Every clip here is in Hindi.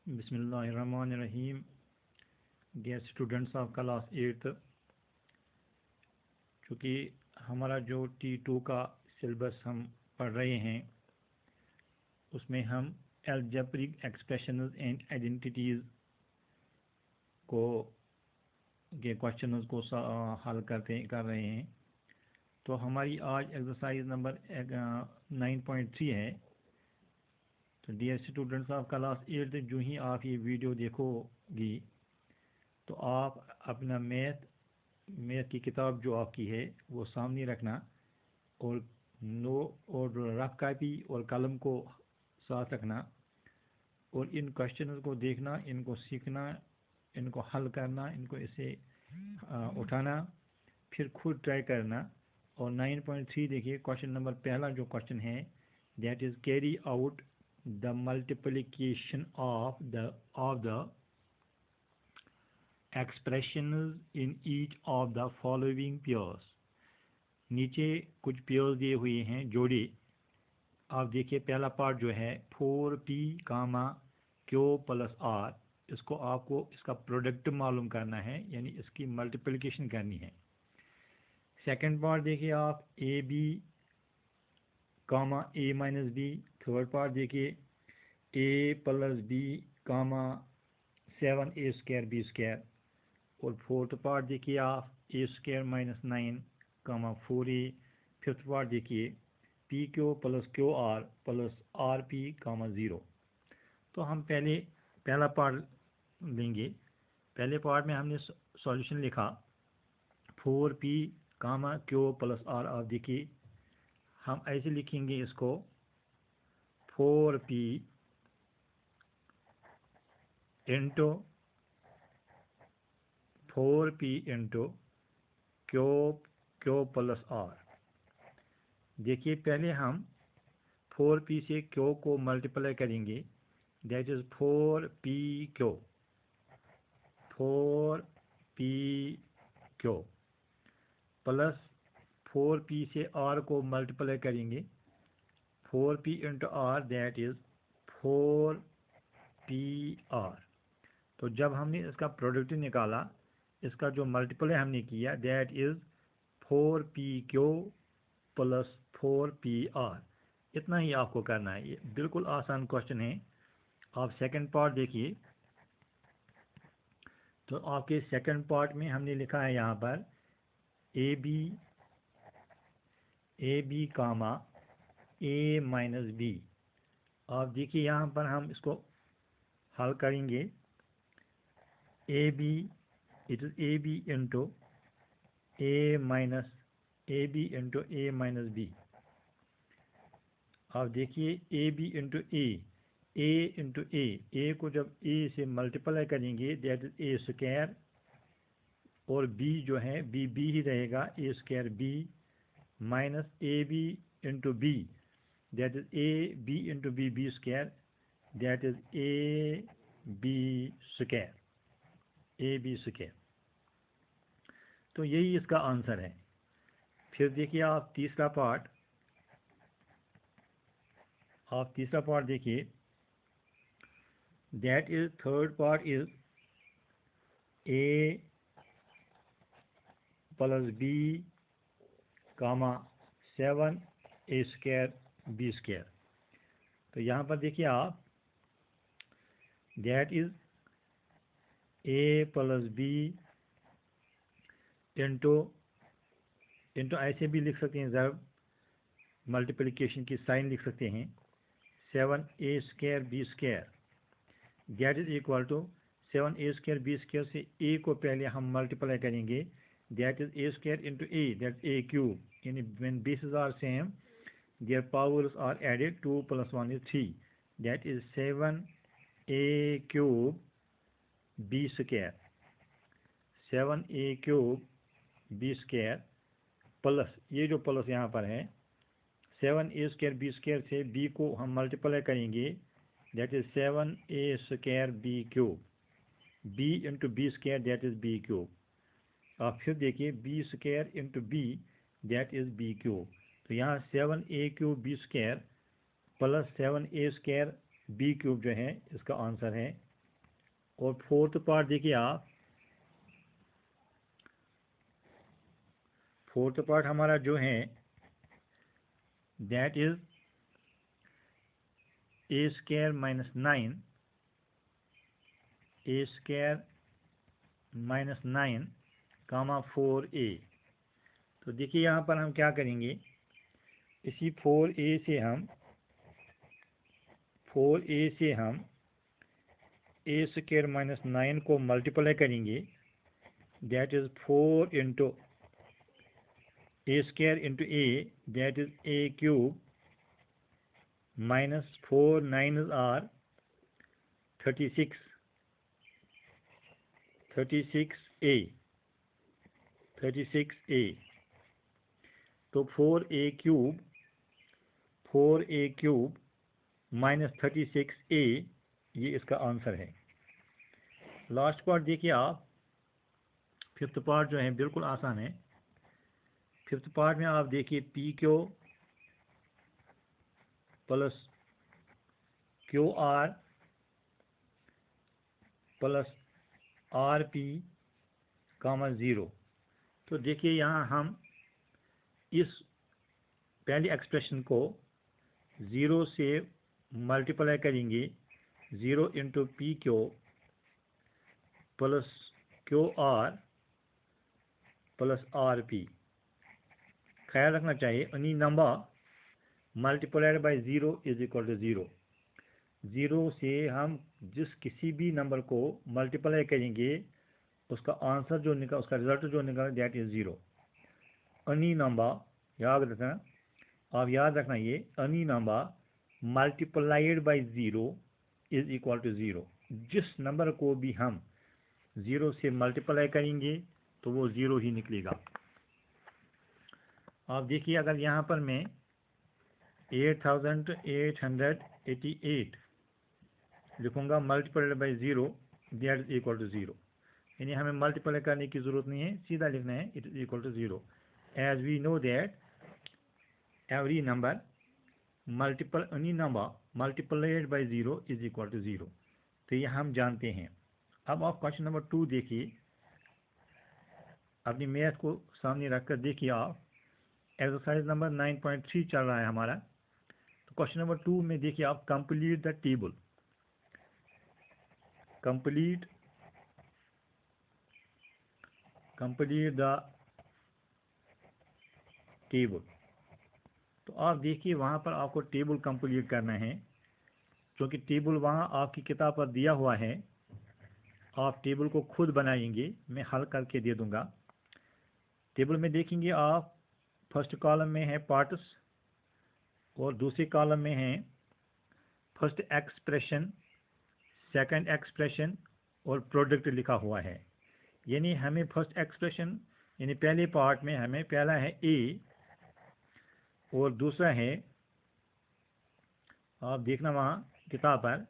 बिस्मिल्लाहिर्रहमानिर्रहीम। डियर स्टूडेंट्स ऑफ क्लास 8, चूँकि हमारा जो T2 का सिलेबस हम पढ़ रहे हैं उसमें हम अलजेब्रिक एक्सप्रेशंस एंड आइडेंटिटीज़ को के क्वेश्चंस को हल कर रहे हैं। तो हमारी आज एक्सरसाइज नंबर 9.3 है। तो डियर स्टूडेंट्स ऑफ क्लास 8, जो ही आप ये वीडियो देखोगी तो आप अपना मैथ की किताब जो आपकी है वो सामने रखना और रफ कॉपी और कलम को साथ रखना और इन क्वेश्चंस को देखना, इनको सीखना, इनको हल करना, इनको ऐसे उठाना, फिर खुद ट्राई करना। और 9.3 देखिए, क्वेश्चन नंबर पहला जो क्वेश्चन है that is carry out the multiplication of the expressions in each of the following pairs. नीचे कुछ पेयर्स दिए हुए हैं जोड़े। आप देखिए पहला पार्ट जो है 4p q प्लस r, इसको आपको इसका प्रोडक्ट मालूम करना है, यानी इसकी मल्टीप्लिकेशन करनी है। सेकंड पार्ट देखिए आप ab a minus b। Third part देखिए a plus b 7a square b square. और फोर्थ पार्ट देखिए आप a square minus 9 4a। Fifth part देखिए P Q plus Q R plus R P 0। तो हम पहला पार्ट लेंगे। पहले पार्ट में हमने सॉल्यूशन लिखा 4p क्यू प्लस आर। आप देखिए हम ऐसे लिखेंगे इसको 4p into Q plus are. देखिए पहले हम 4p से क्यू को मल्टीप्लाई करेंगे, that is 4p Q plus 4p से r को मल्टीप्लाई करेंगे 4p into r, that is 4pr। तो जब हमने इसका प्रोडक्ट निकाला, इसका जो मल्टीप्लाई हमने किया that is 4pq plus 4pr। इतना ही आपको करना है। ये बिल्कुल आसान क्वेश्चन है। आप सेकंड पार्ट देखिए। तो आपके सेकंड पार्ट में हमने लिखा है यहाँ पर A B a minus b। आप देखिए यहाँ पर हम इसको हल करेंगे। It is A B into a minus b। आप देखिए ए बी इंटू ए को जब a से मल्टीप्लाई करेंगे दैट इज़ a स्क्वायर, और b जो है b ही रहेगा, a square b minus A B into b, that is a b into b square, that is a b square. तो यही इसका आंसर है। फिर देखिए आप तीसरा पार्ट देखिए, that is third part is a plus b 7a square b square. तो यहाँ पर देखिए आप that is a plus b into ऐसे भी लिख सकते हैं, ज़रा मल्टीप्लिकेशन की साइन लिख सकते हैं 7a square b square, that is equal to 7a square b square से a को पहले हम मल्टीप्लाई करेंगे, that is a square into a, that a cube, यानी when bases are same their powers are added, 2 + 1 is 3, that is 7a cube b square, 7a cube b square plus ये जो प्लस यहाँ पर है 7a स्क्वायर b स्क्वायर से b को हम मल्टीप्लाई करेंगे, that is 7a square b cube, b into b square that is b cube. आप फिर देखिए b square into b that is b cube. तो यहाँ 7a cube b square plus 7a square b cube जो है इसका आंसर है और फोर्थ पार्ट देखिए आप, फोर्थ पार्ट हमारा जो है that is A square minus 9, A square minus 9 comma 4a। तो देखिए यहाँ पर हम क्या करेंगे, इसी 4a से हम ए स्क्वायर माइनस 9 को मल्टीप्लाई करेंगे, that is 4 into A square into A, that is A cube minus 4 9 are 36 36a। तो 4a क्यूब माइनस 36a, ये इसका आंसर है। लास्ट पार्ट देखिए आप, फिफ्थ पार्ट जो है बिल्कुल आसान है। फिफ्थ पार्ट में आप देखिए P Q plus Q R plus R P comma 0। तो देखिए यहाँ हम इस पहली एक्सप्रेशन को 0 से मल्टीप्लाई करेंगे, 0 into P Q plus Q R plus R P. ख्याल रखना चाहिए any number multiplied by 0 is equal to 0। 0 से हम जिस किसी भी नंबर को मल्टीप्लाई करेंगे उसका आंसर जो निकल, उसका रिजल्ट जो निकल, दैट इज 0। एनी नंबर, याद रखना, आप याद रखना ये, any number multiplied by 0 is equal to 0। जिस नंबर को भी हम 0 से मल्टीप्लाई करेंगे तो वो 0 ही निकलेगा। आप देखिए अगर यहाँ पर मैं 8888 लिखूंगा multiplied by 0, that is equal to 0। यानी हमें मल्टीप्लाई करने की जरूरत नहीं है, सीधा लिखना है it is equal to 0। As we know that every number any number multiplied by 0 is equal to 0। तो ये हम जानते हैं। अब आप क्वेश्चन नंबर 2 देखिए, अपनी मैथ को सामने रखकर देखिए आप, एक्सरसाइज नंबर 9.3 चल रहा है हमारा। तो क्वेश्चन नंबर 2 में देखिए आप, complete the table, complete the table. तो आप देखिए वहाँ पर आपको टेबल कंप्लीट करना है, क्योंकि टेबल वहाँ आपकी किताब पर दिया हुआ है। आप टेबल को खुद बनाएंगे, मैं हल करके दे दूंगा। टेबल में देखेंगे आप, फर्स्ट कॉलम में है पार्ट्स और दूसरे कॉलम में है फर्स्ट एक्सप्रेशन, सेकंड एक्सप्रेशन और प्रोडक्ट लिखा हुआ है। यानी हमें फर्स्ट एक्सप्रेशन यानी पहले पार्ट में हमें पहला है ए और दूसरा है, आप देखना वहाँ किताब पर,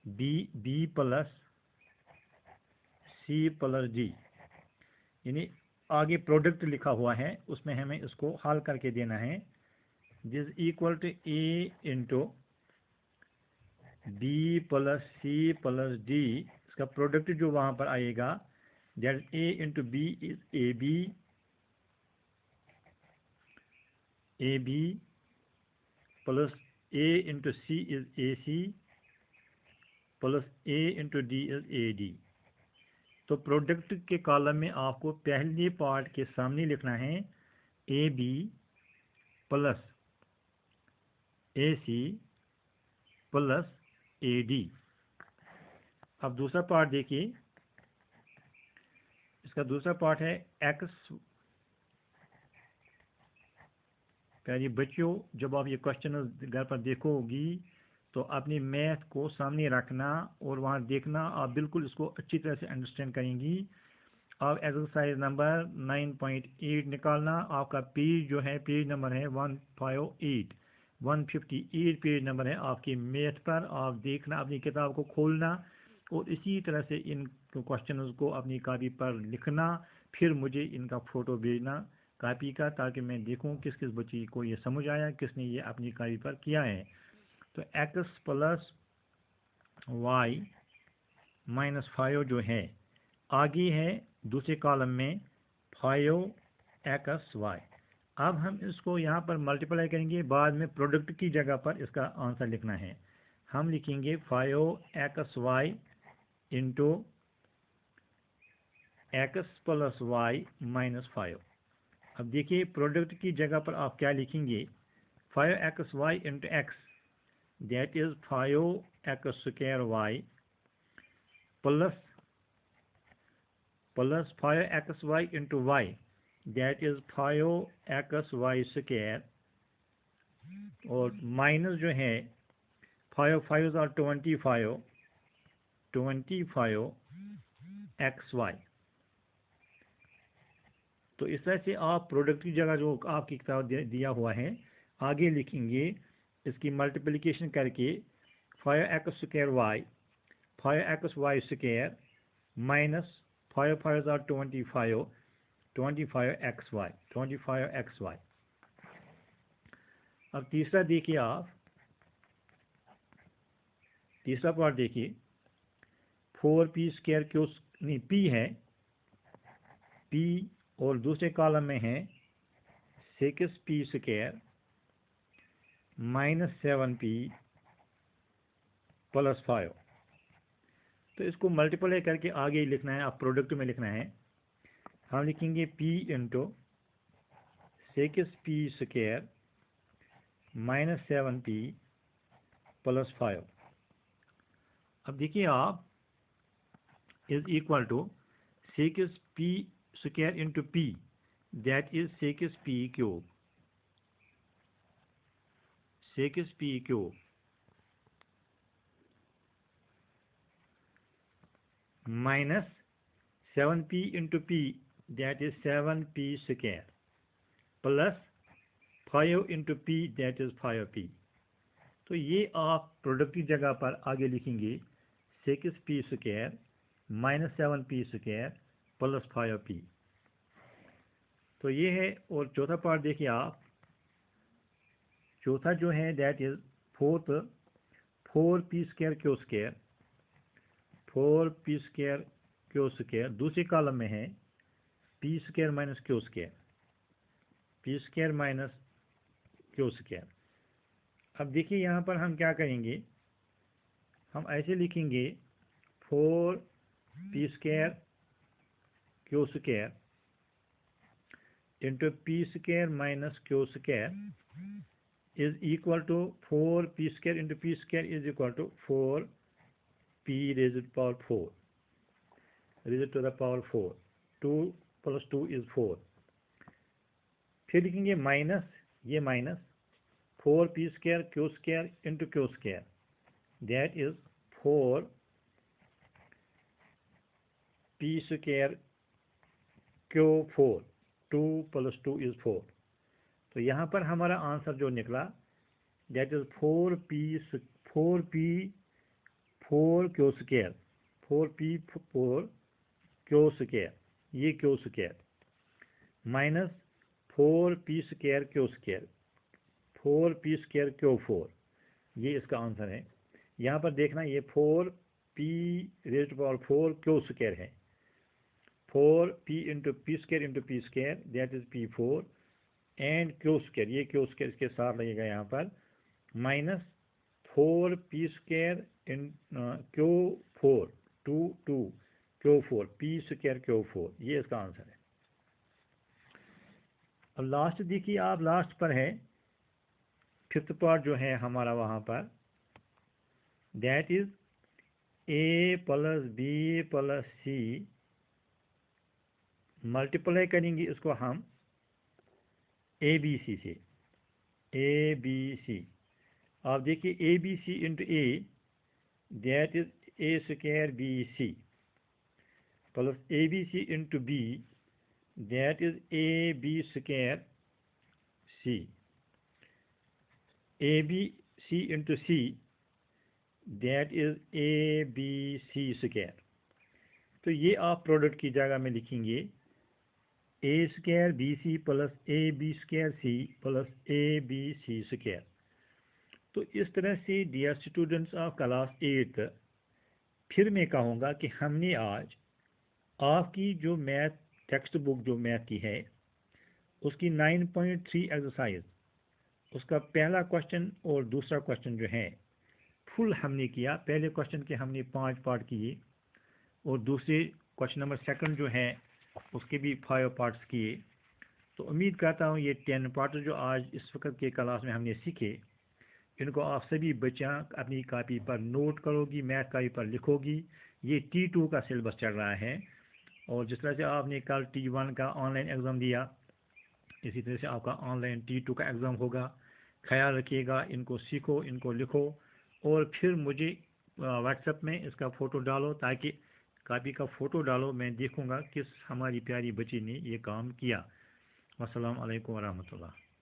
B plus C plus D, यानी आगे प्रोडक्ट लिखा हुआ है, उसमें हमें इसको हल करके देना है। This equal to A into B plus C plus D, इसका प्रोडक्ट जो वहाँ पर आएगा that A into B is A B plus A into C is A C plus A into D is A D. तो प्रोडक्ट के कॉलम में आपको पहले पार्ट के सामने लिखना है A B plus A C plus A D. अब दूसरा पार्ट देखिए, इसका दूसरा पार्ट है एक्स। प्यारे बच्चों, जब आप ये क्वेश्चन घर पर देखोगी तो अपनी मैथ को सामने रखना और वहाँ देखना, आप बिल्कुल इसको अच्छी तरह से अंडरस्टैंड करेंगी। आप एक्सरसाइज नंबर 9.8 निकालना, आपका पेज जो है पेज नंबर है 158 पेज नंबर है आपकी मैथ पर। आप देखना, अपनी किताब को खोलना और इसी तरह से इन क्वेश्चन को अपनी कॉपी पर लिखना, फिर मुझे इनका फ़ोटो भेजना कॉपी का, ताकि मैं देखूं किस किस बच्चे को ये समझ आया, किसने ये अपनी कॉपी पर किया है। तो एक्स प्लस वाई -5 जो है, आगे है दूसरे कॉलम में 5xy। अब हम इसको यहाँ पर मल्टीप्लाई करेंगे, बाद में प्रोडक्ट की जगह पर इसका आंसर लिखना है। हम लिखेंगे 5xy into x plus Y minus 5। अब देखिए प्रोडक्ट की जगह पर आप क्या लिखेंगे, 5xy into X that is 5x² y plus 5xy into Y that is 5xy², और माइनस जो है 5 5 और 25xy। तो इस तरह से आप प्रोडक्ट की जगह जो आपकी किताब दिया हुआ है आगे लिखेंगे, इसकी मल्टीप्लिकेशन करके 5x² 5xy² माइनस 5 5 और 25xy। अब तीसरा देखिए, आप तीसरा पार्ट देखिए, 4p² क्यों नहीं, p है p, और दूसरे कॉलम में है 6p² माइनस 7p प्लस 5। तो इसको मल्टीप्लाई करके आगे लिखना है, आप प्रोडक्ट में लिखना है। हम लिखेंगे p into 6p² minus 7p plus 5। अब देखिए आप, is equal to 6p² into p that is 6p³ 6p³ minus 7p into p that is 7p² plus 5 into p that is 5p। तो ये आप प्रोडक्ट की जगह पर आगे लिखेंगे 6p² minus 7p² plus 5p। तो ये है। और चौथा पार्ट देखिए आप, चौथा जो है दैट इज 4p² क्यू², दूसरे कॉलम में है p² minus q², p² minus q²। अब देखिए यहाँ पर हम क्या करेंगे, हम ऐसे लिखेंगे 4p² q² into p² minus q² is equal to 4p² into p² is equal to 4p raise to power 4, raise to the power 4, 2 प्लस 2 इज 4। फिर लिखेंगे माइनस, ये minus 4p² q² into q² that is 4p² q4, 2 प्लस 2 इज 4। तो यहाँ पर हमारा आंसर जो निकला that is 4p4 q², 4p4 q², ये q² minus 4p² q², 4p² q4, ये इसका आंसर है। यहाँ पर देखना, ये 4p raise to power 4 q² है, 4p into p² into p² that is p4 and q², ये q² इसके साथ लगेगा यहाँ पर, minus 4p² q4, 2 q4, p² q4, ये इसका आंसर है। अब लास्ट देखिए आप, लास्ट पर है फिफ्थ पार्ट जो है हमारा वहाँ पर, that is a plus b plus c, multiply करेंगे इसको हम ABC से, ABC। आप देखिए ABC into a that is a² BC plus ABC into b that is AB² C, ABC into c that is ABC²। तो ये आप प्रोडक्ट की जगह में लिखेंगे a² BC plus AB² C plus ABC²। तो इस तरह से डियर स्टूडेंट्स ऑफ क्लास 8, फिर मैं कहूँगा कि हमने आज आपकी जो मैथ टेक्स्ट बुक जो मैथ की है उसकी 9.3 एक्सरसाइज, उसका पहला क्वेश्चन और दूसरा क्वेश्चन जो है फुल हमने किया। पहले क्वेश्चन के हमने 5 पार्ट किए और दूसरे क्वेश्चन नंबर सेकंड जो है उसके भी 5 पार्ट्स किए। तो उम्मीद करता हूँ ये 10 पार्ट जो आज इस वक्त के क्लास में हमने सीखे, इनको आप सभी बच्चा अपनी कॉपी पर नोट करोगी, मैथ कॉपी पर लिखोगी। ये T2 का सिलेबस चल रहा है और जिस तरह से आपने कल T1 का ऑनलाइन एग्ज़ाम दिया, इसी तरह से आपका ऑनलाइन T2 का एग्ज़ाम होगा। ख्याल रखिएगा, इनको सीखो, इनको लिखो और फिर मुझे व्हाट्सएप में इसका फ़ोटो डालो, ताकि कॉपी का फ़ोटो डालो, मैं देखूंगा किस हमारी प्यारी बच्ची ने ये काम किया। अस्सलाम वालेकुम वरहमतुल्लाह।